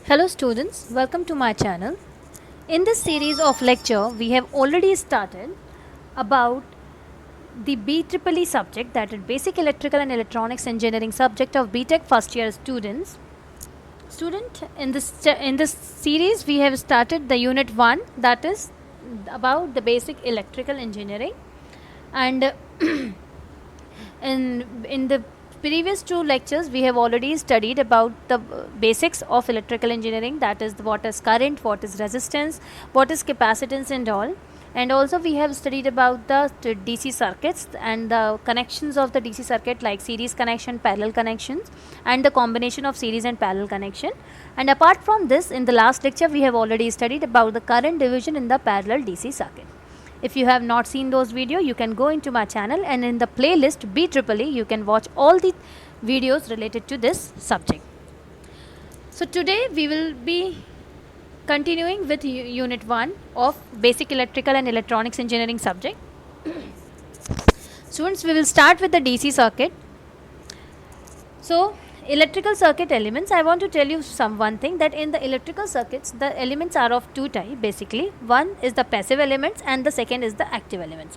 Hello students, welcome to my channel. In this series of lecture, we have already started about the BEEE subject, that is Basic Electrical and Electronics Engineering subject of BTech first year students. In this series, we have started the unit 1, that is about the basic electrical engineering, and in the previous two lectures we have already studied about the basics of electrical engineering, that is what is current, what is resistance, what is capacitance and all. And also we have studied about the DC circuits and the connections of the DC circuit, like series connection, parallel connections, and the combination of series and parallel connection. And apart from this, in the last lecture we have already studied about the current division in the parallel DC circuit. If you have not seen those videos, you can go into my channel, and in the playlist BEEE you can watch all the videos related to this subject. So today we will be continuing with unit 1 of basic electrical and electronics engineering subject. Students, we will start with the DC circuit. So electrical circuit elements, I want to tell you one thing, that in the electrical circuits the elements are of two types basically. One is the passive elements and the second is the active elements.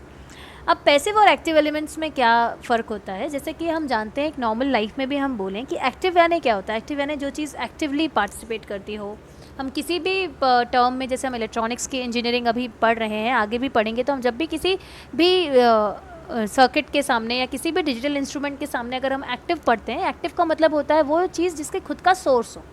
अब passive और active elements में क्या फ़र्क होता है, जैसे कि हम जानते हैं एक नॉर्मल लाइफ में भी हम बोलें कि एक्टिव यानी क्या होता है. एक्टिव यानी जो चीज़ एक्टिवली पार्टिसिपेट करती हो. हम किसी भी टर्म में, जैसे हम इलेक्ट्रॉनिक्स की इंजीनियरिंग अभी पढ़ रहे हैं, आगे भी पढ़ेंगे, तो हम जब भी किसी भी सर्किट के सामने या किसी भी डिजिटल इंस्ट्रूमेंट के सामने अगर हम एक्टिव पढ़ते हैं, एक्टिव का मतलब होता है वो चीज़ जिसके खुद का सोर्स हो,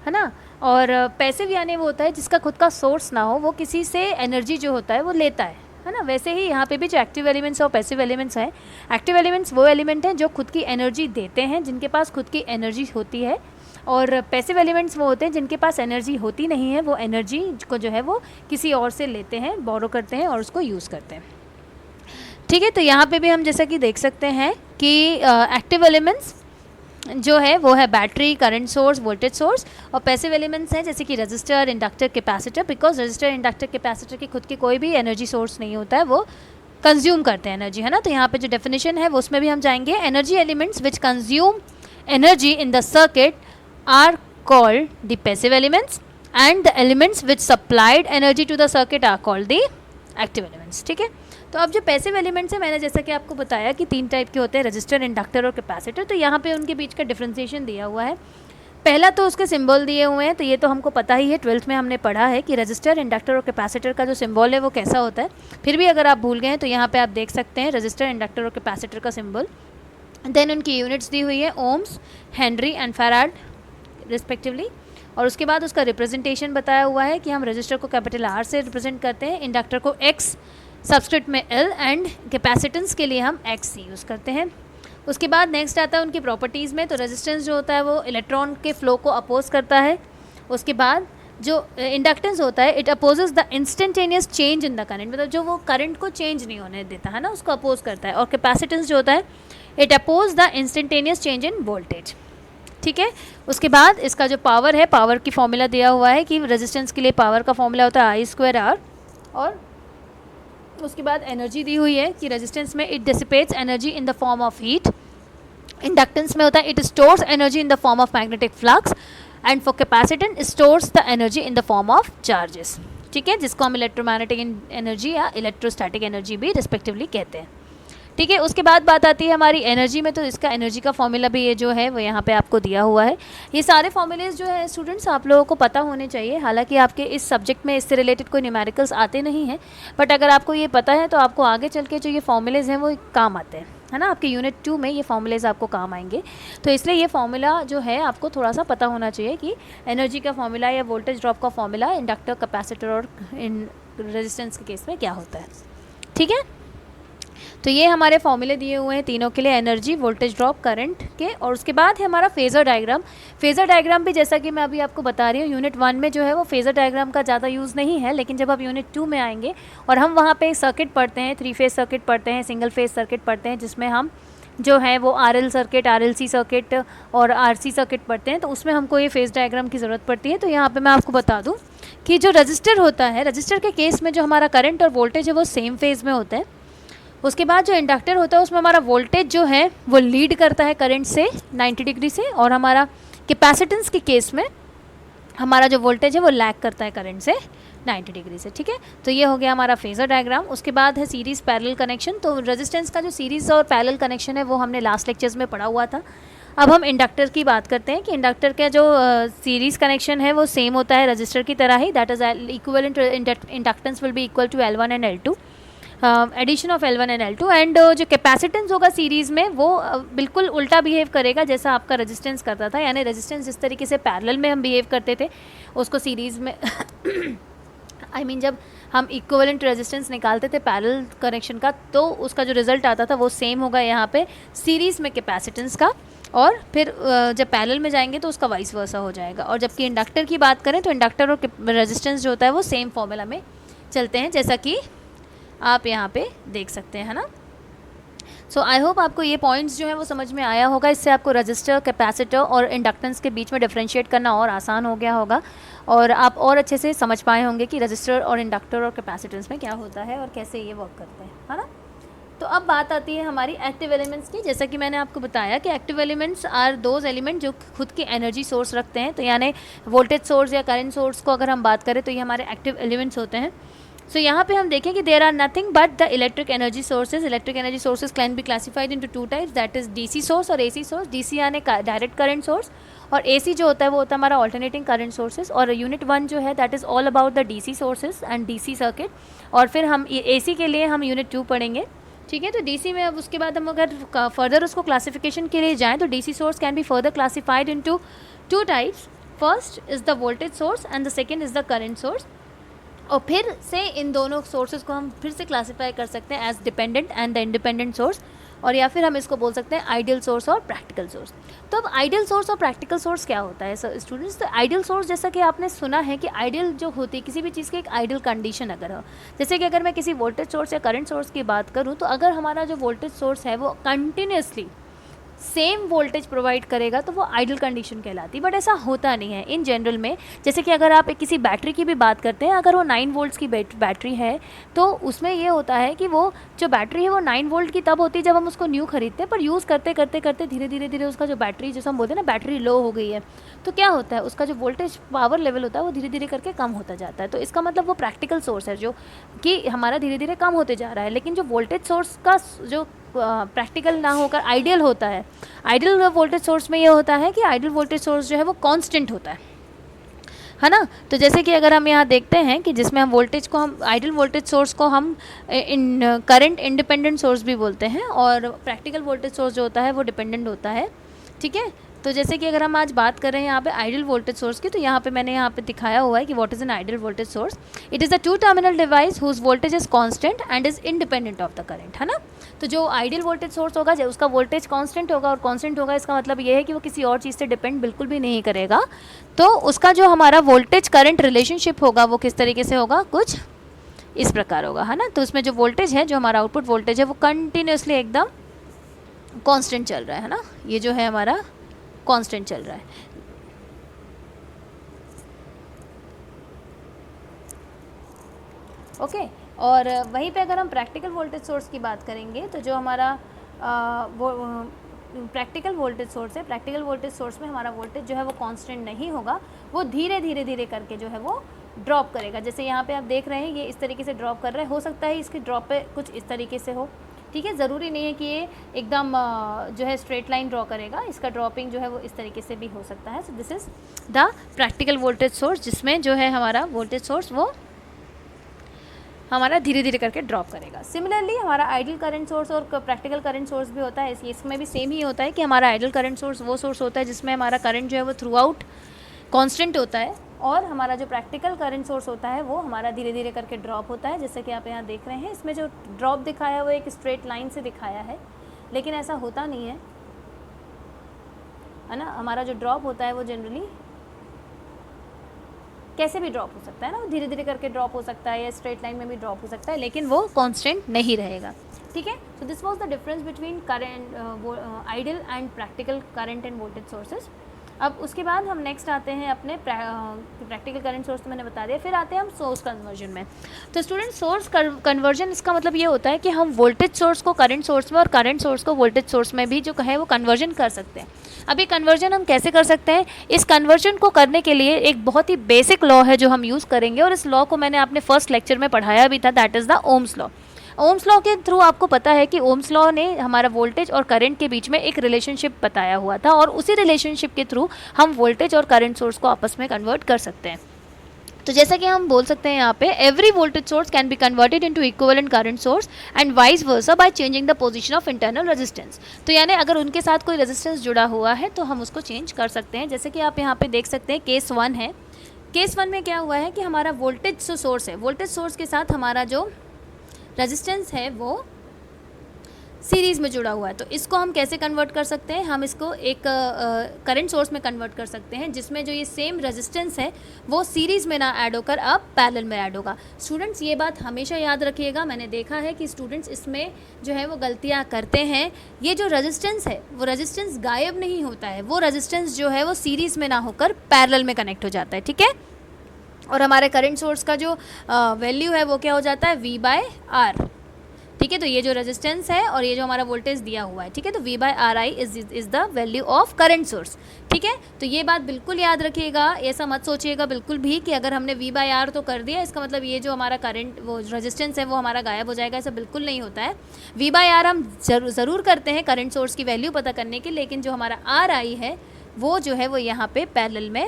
है ना. और पैसिव यानी वो होता है जिसका खुद का सोर्स ना हो, वो किसी से एनर्जी जो होता है वो लेता है ना. वैसे ही यहाँ पे भी जो एक्टिव एलिमेंट्स और पैसिव एलिमेंट्स हैं, एक्टिव एलिमेंट्स वो एलिमेंट हैं जो खुद की एनर्जी देते हैं, जिनके पास खुद की एनर्जी होती है, और पैसिव एलिमेंट्स वो होते हैं जिनके पास एनर्जी होती नहीं है, वो एनर्जी को जो है वो किसी और से लेते हैं, बोरो करते हैं और उसको यूज़ करते हैं. ठीक है, तो यहाँ पे भी हम जैसा कि देख सकते हैं कि एक्टिव एलिमेंट्स जो है वो है battery, current source, voltage source, और पैसिव एलिमेंट्स हैं जैसे कि register, inductor, capacitor. Because register, inductor, capacitor की खुद की कोई भी एनर्जी सोर्स नहीं होता है, वो कंज्यूम करते हैं एनर्जी, है ना. तो यहाँ पे जो डेफिनेशन है वो उसमें भी हम जाएंगे. Energy elements which consume energy in the circuit are called the passive elements, and the elements which supplied energy to the circuit are called the active elements. ठीक है, तो अब जो पैसिव एलिमेंट्स हैं, मैंने जैसा कि आपको बताया कि तीन टाइप के होते हैं, रजिस्टर, इंडक्टर और कैपेसिटर. तो यहाँ पे उनके बीच का डिफ्रेंसिएशन दिया हुआ है. पहला तो उसके सिंबल दिए हुए हैं, तो ये तो हमको पता ही है, 12th में हमने पढ़ा है कि रजिस्टर, इंडक्टर और कैपेसिटर का जो सिंबल है वो कैसा होता है. फिर भी अगर आप भूल गए हैं तो यहाँ पे आप देख सकते हैं रजिस्टर, इंडक्टर और कैपेसिटर का सिंबल. देन उनकी यूनिट्स दी हुई है, ohms, henry and farad respectively. और उसके बाद उसका रिप्रेजेंटेशन बताया हुआ है कि हम रजिस्टर को कैपिटल आर से रिप्रेजेंट करते हैं, इंडक्टर को एक्स सबस्क्रिप्ट में एल, एंड कैपेसिटेंस के लिए हम एक्स सी यूज़ करते हैं. उसके बाद नेक्स्ट आता है उनकी प्रॉपर्टीज़ में. तो रेजिस्टेंस जो होता है वो इलेक्ट्रॉन के फ्लो को अपोज करता है. उसके बाद जो इंडक्टेंस होता है, it opposes the instantaneous change in the current, मतलब जो वो करंट को चेंज नहीं होने देता है ना, उसको अपोज करता है. और कैपेसिटेंस जो होता है, it oppose the instantaneous change in voltage. ठीक है, उसके बाद इसका जो पावर है, पावर की फॉर्मूला दिया हुआ है कि रेजिस्टेंस के लिए पावर का फॉर्मूला होता है I²R. और उसके बाद एनर्जी दी हुई है कि रेजिस्टेंस में it dissipates energy in the form of heat, inductance में होता है it stores energy in the form of magnetic flux, and for capacitance stores the energy in the form of charges. ठीक है, जिसको हम इलेक्ट्रोमैग्नेटिक एनर्जी या electrostatic energy भी respectively कहते हैं. ठीक है, उसके बाद बात आती है हमारी एनर्जी में. तो इसका एनर्जी का फॉर्मूला भी ये जो है वो यहाँ पे आपको दिया हुआ है. ये सारे फॉर्मूलेज जो है स्टूडेंट्स आप लोगों को पता होने चाहिए. हालांकि आपके इस सब्जेक्ट में इससे रिलेटेड कोई न्यूमेरिकल्स आते नहीं हैं, बट अगर आपको ये पता है तो आपको आगे चल के जो ये फॉर्मूलेज हैं वो काम आते हैं, है ना. आपके यूनिट 2 में ये फॉर्मूलेज आपको काम आएंगे. तो इसलिए ये फॉर्मूला जो है आपको थोड़ा सा पता होना चाहिए कि एनर्जी का फॉर्मूला या वोल्टेज ड्रॉप का फॉर्मूला इंडक्टर, कैपेसिटर और इन रेजिस्टेंस के केस में क्या होता है. ठीक है, तो ये हमारे फॉर्मूले दिए हुए हैं तीनों के लिए, एनर्जी, वोल्टेज ड्रॉप, करंट के. और उसके बाद है हमारा फेज़र डायग्राम. फेज़र डायग्राम भी जैसा कि मैं अभी आपको बता रही हूँ, यूनिट 1 में जो है वो फेज़र डायग्राम का ज़्यादा यूज़ नहीं है, लेकिन जब आप यूनिट 2 में आएंगे और हम वहाँ पे सर्किट पढ़ते हैं, 3 फेज़ सर्किट पढ़ते हैं, सिंगल फेज़ सर्किट पढ़ते हैं, जिसमें हम जो है वो RL सर्किट, RLC सर्किट और RC सर्किट पढ़ते हैं, तो उसमें हमको ये फेज़ डायग्राम की ज़रूरत पड़ती है. तो यहाँ पर मैं आपको बता दूँ कि जो रजिस्टर होता है, रजिस्टर के केस में जो हमारा करंट और वोल्टेज है वो सेम फेज़ में होता है. उसके बाद जो इंडक्टर होता है उसमें हमारा वोल्टेज जो है वो लीड करता है करंट से 90 डिग्री से, और हमारा कैपेसिटेंस के केस में हमारा जो वोल्टेज है वो लैग करता है करंट से 90 डिग्री से, ठीक है। तो ये हो गया हमारा फेजर डायग्राम। उसके बाद है सीरीज़ पैरेलल कनेक्शन। तो रेजिस्टेंस का जो सीरीज़ और पैरेलल कनेक्शन है वो हमने लास्ट लेक्चर्स में पढ़ा हुआ था। अब हम इंडक्टर की बात करते हैं कि इंडक्टर का जो सीरीज़ कनेक्शन है वो सेम होता है रजिस्टर की तरह ही, that is equivalent inductance will be equal to L1 and L2, addition of L1 and L2। And जो कैपेसिटेंस होगा सीरीज़ में वो बिल्कुल उल्टा बिहेव करेगा जैसा आपका रेजिस्टेंस करता था, यानी रेजिस्टेंस जिस तरीके से पैरेलल में हम बिहेव करते थे उसको सीरीज़ में आई मीन जब हम इक्विवेलेंट रेजिस्टेंस निकालते थे पैरेलल कनेक्शन का तो उसका जो रिजल्ट आता था वो सेम होगा यहाँ पे सीरीज़ में कैपेसिटेंस का, और फिर जब पैरेलल में जाएंगे तो उसका वाइस वर्सा हो जाएगा। और जबकि इंडक्टर की बात करें तो इंडक्टर और रेजिस्टेंस जो होता है वो सेम फॉर्मूला में चलते हैं, जैसा कि आप यहाँ पे देख सकते हैं, है ना। सो आई होप आपको ये पॉइंट्स जो है वो समझ में आया होगा। इससे आपको रजिस्टर, कैपेसिटर और इंडक्टेंस के बीच में डिफरेंशिएट करना और आसान हो गया होगा, और आप और अच्छे से समझ पाए होंगे कि रजिस्टर और इंडक्टर और कैपेसिटेंस में क्या होता है और कैसे ये वर्क करते हैं, है ना। तो अब बात आती है हमारी एक्टिव एलिमेंट्स की। जैसा कि मैंने आपको बताया कि active elements are those element जो खुद की एनर्जी सोर्स रखते हैं। तो यानी वोल्टेज सोर्स या करंट सोर्स को अगर हम बात करें तो ये हमारे एक्टिव एलिमेंट्स होते हैं। सो यहाँ पे हम देखें कि there are nothing but the electric energy sources. Electric energy sources can be classified into two types, that is DC source और एसी सोर्स। डीसी यानी डायरेक्ट करंट सोर्स, और एसी जो होता है वो होता है हमारा ऑल्टरनेटिंग करंट सोर्सेज। और यूनिट 1 जो है that is all about the DC sources and DC circuit. और फिर हम एसी के लिए हम यूनिट 2 पढ़ेंगे, ठीक है। तो डीसी में अब उसके बाद हम अगर फर्दर उसको क्लासिफिकेशन के लिए जाएँ तो DC source can be further classified into two types. First is the voltage source and the second is the current source. और फिर से इन दोनों सोर्सेज को हम फिर से क्लासीफाई कर सकते हैं age dependent and the independent source, और या फिर हम इसको बोल सकते हैं आइडियल सोर्स और प्रैक्टिकल सोर्स। तो अब आइडियल सोर्स और प्रैक्टिकल सोर्स क्या होता है स्टूडेंट्स? तो आइडियल सोर्स जैसा कि आपने सुना है कि आइडियल जो होती है किसी भी चीज़ की एक आइडियल कंडीशन अगर हो, जैसे कि अगर मैं किसी वोल्टेज सोर्स या करंट सोर्स की बात करूँ तो अगर हमारा जो वोल्टेज सोर्स है वो कंटिन्यूसली सेम वोल्टेज प्रोवाइड करेगा तो वो आइडियल कंडीशन कहलाती है। बट ऐसा होता नहीं है इन जनरल में। जैसे कि अगर आप किसी बैटरी की भी बात करते हैं, अगर वो 9 वोल्ट्स की बैटरी है तो उसमें ये होता है कि वो जो बैटरी है वो 9 वोल्ट की तब होती है जब हम उसको न्यू खरीदते हैं, पर यूज़ करते करते करते धीरे धीरे धीरे उसका जो बैटरी, जैसे हम बोलते हैं ना बैटरी लो हो गई है, तो क्या होता है उसका जो वोल्टेज पावर लेवल होता है वो धीरे धीरे करके कम होता जाता है। तो इसका मतलब वो प्रैक्टिकल सोर्स है जो कि हमारा धीरे धीरे कम होते जा रहा है। लेकिन जो वोल्टेज सोर्स का जो प्रैक्टिकल ना होकर आइडियल होता है, आइडियल वोल्टेज सोर्स में ये होता है कि आइडियल वोल्टेज सोर्स जो है वो कांस्टेंट होता है ना। तो जैसे कि अगर हम यहाँ देखते हैं कि जिसमें हम वोल्टेज को, हम आइडियल वोल्टेज सोर्स को हम करंट इंडिपेंडेंट सोर्स भी बोलते हैं, और प्रैक्टिकल वोल्टेज सोर्स जो होता है वो डिपेंडेंट होता है, ठीक है। तो जैसे कि अगर हम आज बात कर रहे हैं यहाँ पे आइडियल वोल्टेज सोर्स की, तो यहाँ पे मैंने यहाँ पे दिखाया हुआ है कि what is an ideal voltage source. It is a two terminal device whose voltage is constant and is independent of the current, है ना। तो जो आइडियल वोल्टेज सोर्स होगा उसका वोल्टेज कांस्टेंट होगा, और कांस्टेंट होगा इसका मतलब ये है कि वो किसी और चीज़ से डिपेंड बिल्कुल भी नहीं करेगा। तो उसका जो हमारा वोल्टेज करंट रिलेशनशिप होगा वो किस तरीके से होगा, कुछ इस प्रकार होगा, है ना। तो उसमें जो वोल्टेज है, जो हमारा आउटपुट वोल्टेज है वो कंटिन्यूसली एकदम कॉन्स्टेंट चल रहा है ना। ये जो है हमारा कांस्टेंट चल रहा है। ओके और वहीं पे अगर हम प्रैक्टिकल वोल्टेज सोर्स की बात करेंगे तो जो हमारा वो प्रैक्टिकल वोल्टेज सोर्स है, प्रैक्टिकल वोल्टेज सोर्स में हमारा वोल्टेज जो है वो कांस्टेंट नहीं होगा, वो धीरे धीरे धीरे करके जो है वो ड्रॉप करेगा। जैसे यहाँ पे आप देख रहे हैं ये इस तरीके से ड्रॉप कर रहा है, हो सकता है इसकी ड्रॉप पे कुछ इस तरीके से हो, ठीक है। ज़रूरी नहीं है कि ये एकदम जो है स्ट्रेट लाइन ड्रॉ करेगा, इसका ड्रॉपिंग जो है वो इस तरीके से भी हो सकता है। So this is the practical voltage source, जिसमें जो है हमारा वोल्टेज सोर्स वो हमारा धीरे धीरे करके ड्रॉप करेगा। सिमिलरली हमारा आइडियल करंट सोर्स और प्रैक्टिकल करंट सोर्स भी होता है, इसमें भी सेम ही होता है कि हमारा आइडियल करंट सोर्स वो सोर्स होता है जिसमें हमारा करंट जो है वो थ्रू आउट कॉन्स्टेंट होता है, और हमारा जो प्रैक्टिकल करंट सोर्स होता है वो हमारा धीरे धीरे करके ड्रॉप होता है। जैसे कि आप यहाँ देख रहे हैं, इसमें जो ड्रॉप दिखाया है वो एक स्ट्रेट लाइन से दिखाया है, लेकिन ऐसा होता नहीं है ना। हमारा जो ड्रॉप होता है वो जनरली कैसे भी ड्रॉप हो सकता है ना, वो धीरे धीरे करके ड्रॉप हो सकता है या स्ट्रेट लाइन में भी ड्रॉप हो सकता है, लेकिन वो कांस्टेंट नहीं रहेगा, ठीक है। So this was the difference between current ideal and practical current end voltage sources. अब उसके बाद हम नेक्स्ट आते हैं अपने प्रैक्टिकल करंट सोर्स, तो मैंने बता दिया। फिर आते हैं हम सोर्स कन्वर्जन में। तो स्टूडेंट सोर्स कन्वर्जन, इसका मतलब ये होता है कि हम वोल्टेज सोर्स को करंट सोर्स में और करंट सोर्स को वोल्टेज सोर्स में भी जो है वो कन्वर्जन कर सकते हैं। अब ये कन्वर्जन हम कैसे कर सकते हैं? इस कन्वर्जन को करने के लिए एक बहुत ही बेसिक लॉ है जो हम यूज़ करेंगे, और इस लॉ को मैंने अपने फर्स्ट लेक्चर में पढ़ाया भी था, that is the Ohm's law. Ohm's law के थ्रू आपको पता है कि ओम्स लॉ ने हमारा वोल्टेज और करंट के बीच में एक रिलेशनशिप बताया हुआ था, और उसी रिलेशनशिप के थ्रू हम वोल्टेज और करंट सोर्स को आपस में कन्वर्ट कर सकते हैं। तो जैसा कि हम बोल सकते हैं यहाँ पे, every voltage source can be converted into equivalent current source and vice versa by changing the position of internal resistance. तो यानी अगर उनके साथ कोई रेजिस्टेंस जुड़ा हुआ है तो हम उसको चेंज कर सकते हैं। जैसे कि आप यहाँ पे देख सकते हैं केस 1 है। केस 1 में क्या हुआ है कि हमारा वोल्टेज सोर्स है, वोल्टेज सोर्स के साथ हमारा जो रेजिस्टेंस है वो सीरीज़ में जुड़ा हुआ है। तो इसको हम कैसे कन्वर्ट कर सकते हैं? हम इसको एक करंट सोर्स में कन्वर्ट कर सकते हैं, जिसमें जो ये सेम रेजिस्टेंस है वो सीरीज़ में ना ऐड होकर अब पैरेलल में ऐड होगा। स्टूडेंट्स ये बात हमेशा याद रखिएगा, मैंने देखा है कि स्टूडेंट्स इसमें जो है वो गलतियाँ करते हैं। ये जो रेजिस्टेंस है वो रेजिस्टेंस गायब नहीं होता है, वो रेजिस्टेंस जो है वो सीरीज़ में ना होकर पैरेलल में कनेक्ट हो जाता है, ठीक है। और हमारे करंट सोर्स का जो वैल्यू है वो क्या हो जाता है? V/R, ठीक है। तो ये जो रेजिस्टेंस है और ये जो हमारा वोल्टेज दिया हुआ है, ठीक है, तो V/RI is the value of current source, ठीक है। तो ये बात बिल्कुल याद रखिएगा, ऐसा मत सोचिएगा बिल्कुल भी कि अगर हमने V/R तो कर दिया इसका मतलब ये जो हमारा करंट वो रेजिस्टेंस है वो हमारा गायब हो जाएगा, ऐसा बिल्कुल नहीं होता है। V/R हम ज़रूर करते हैं करंट सोर्स की वैल्यू पता करने के, लेकिन जो हमारा RI है वो जो है वो यहाँ पे पैरेलल में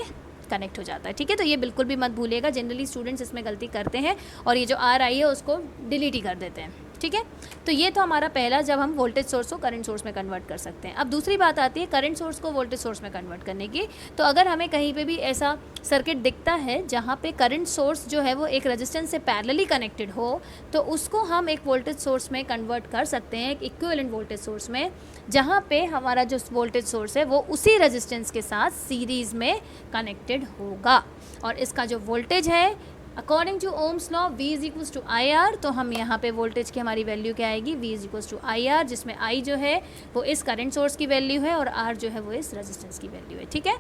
कनेक्ट हो जाता है, ठीक है। तो ये बिल्कुल भी मत भूलिएगा, जनरली स्टूडेंट्स इसमें गलती करते हैं और ये जो RI है उसको डिलीट ही कर देते हैं, ठीक है। तो ये तो हमारा पहला, जब हम वोल्टेज सोर्स को करंट सोर्स में कन्वर्ट कर सकते हैं। अब दूसरी बात आती है करंट सोर्स को वोल्टेज सोर्स में कन्वर्ट करने की। तो अगर हमें कहीं पे भी ऐसा सर्किट दिखता है जहाँ पे करंट सोर्स जो है वो एक रेजिस्टेंस से पैरेलली कनेक्टेड हो, तो उसको हम एक वोल्टेज सोर्स में कन्वर्ट कर सकते हैं, एक इक्विवेलेंट वोल्टेज सोर्स में, जहाँ पे हमारा जो वोल्टेज सोर्स है वो उसी रेजिस्टेंस के साथ सीरीज़ में कनेक्टेड होगा। और इसका जो वोल्टेज है according to Ohm's law V is equals to IR, तो हम यहाँ पे वोल्टेज की हमारी वैल्यू क्या आएगी? V is equals to IR, जिसमें I जो है वो इस करंट सोर्स की वैल्यू है और R जो है वो इस रेजिस्टेंस की वैल्यू है, ठीक है।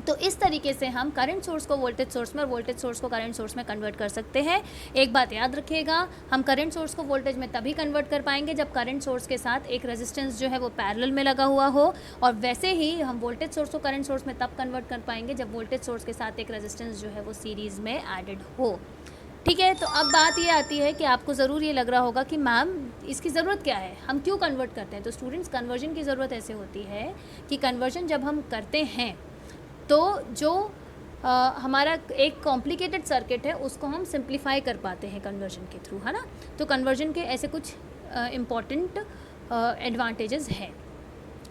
तो इस तरीके से हम करंट सोर्स को वोल्टेज सोर्स में और वोल्टेज सोर्स को करंट सोर्स में कन्वर्ट कर सकते हैं। एक बात याद रखिएगा, हम करंट सोर्स को वोल्टेज में तभी कन्वर्ट कर पाएंगे जब करंट सोर्स के साथ एक रेजिस्टेंस जो है वो पैरेलल में लगा हुआ हो, और वैसे ही हम वोल्टेज सोर्स को करंट सोर्स में तब कन्वर्ट कर पाएंगे जब वोल्टेज सोर्स के साथ एक रेजिस्टेंस जो है वो सीरीज़ में एडेड हो, ठीक है। तो अब बात ये आती है कि आपको ज़रूर ये लग रहा होगा कि मैम इसकी ज़रूरत क्या है, हम क्यों कन्वर्ट करते हैं? तो स्टूडेंट्स, कन्वर्जन की ज़रूरत ऐसे होती है कि कन्वर्जन जब हम करते हैं तो जो हमारा एक कॉम्प्लिकेटेड सर्किट है उसको हम सिंप्लीफाई कर पाते हैं कन्वर्जन के थ्रू, है ना। तो कन्वर्जन के ऐसे कुछ इम्पॉर्टेंट एडवांटेजेस हैं,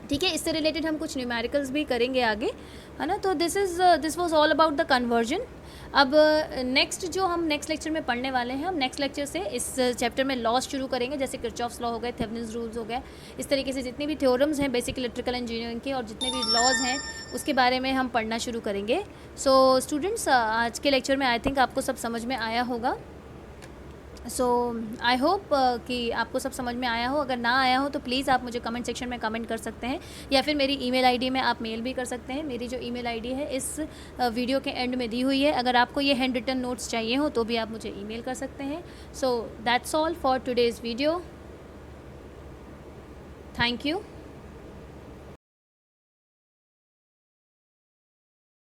ठीक है। इससे रिलेटेड हम कुछ न्यूमेरिकल्स भी करेंगे आगे, है ना। तो this was all about the conversion. अब नेक्स्ट जो हम नेक्स्ट लेक्चर में पढ़ने वाले हैं, हम नेक्स्ट लेक्चर से इस चैप्टर में लॉज शुरू करेंगे, जैसे किरचॉफ्स लॉ हो गए, थेवेनिन्स रूल्स हो गए, इस तरीके से जितनी भी थ्योरम्स हैं बेसिक इलेक्ट्रिकल इंजीनियरिंग के और जितने भी लॉज हैं उसके बारे में हम पढ़ना शुरू करेंगे। सो स्टूडेंट्स, आज के लेक्चर में आई थिंक आपको सब समझ में आया होगा। सो आई होप कि आपको सब समझ में आया हो। अगर ना आया हो तो प्लीज़ आप मुझे कमेंट सेक्शन में कमेंट कर सकते हैं, या फिर मेरी ईमेल आईडी में आप मेल भी कर सकते हैं। मेरी जो ईमेल आईडी है इस वीडियो के एंड में दी हुई है। अगर आपको ये हैंड रिटन नोट्स चाहिए हो तो भी आप मुझे ईमेल कर सकते हैं। So that's all for today's video. Thank you.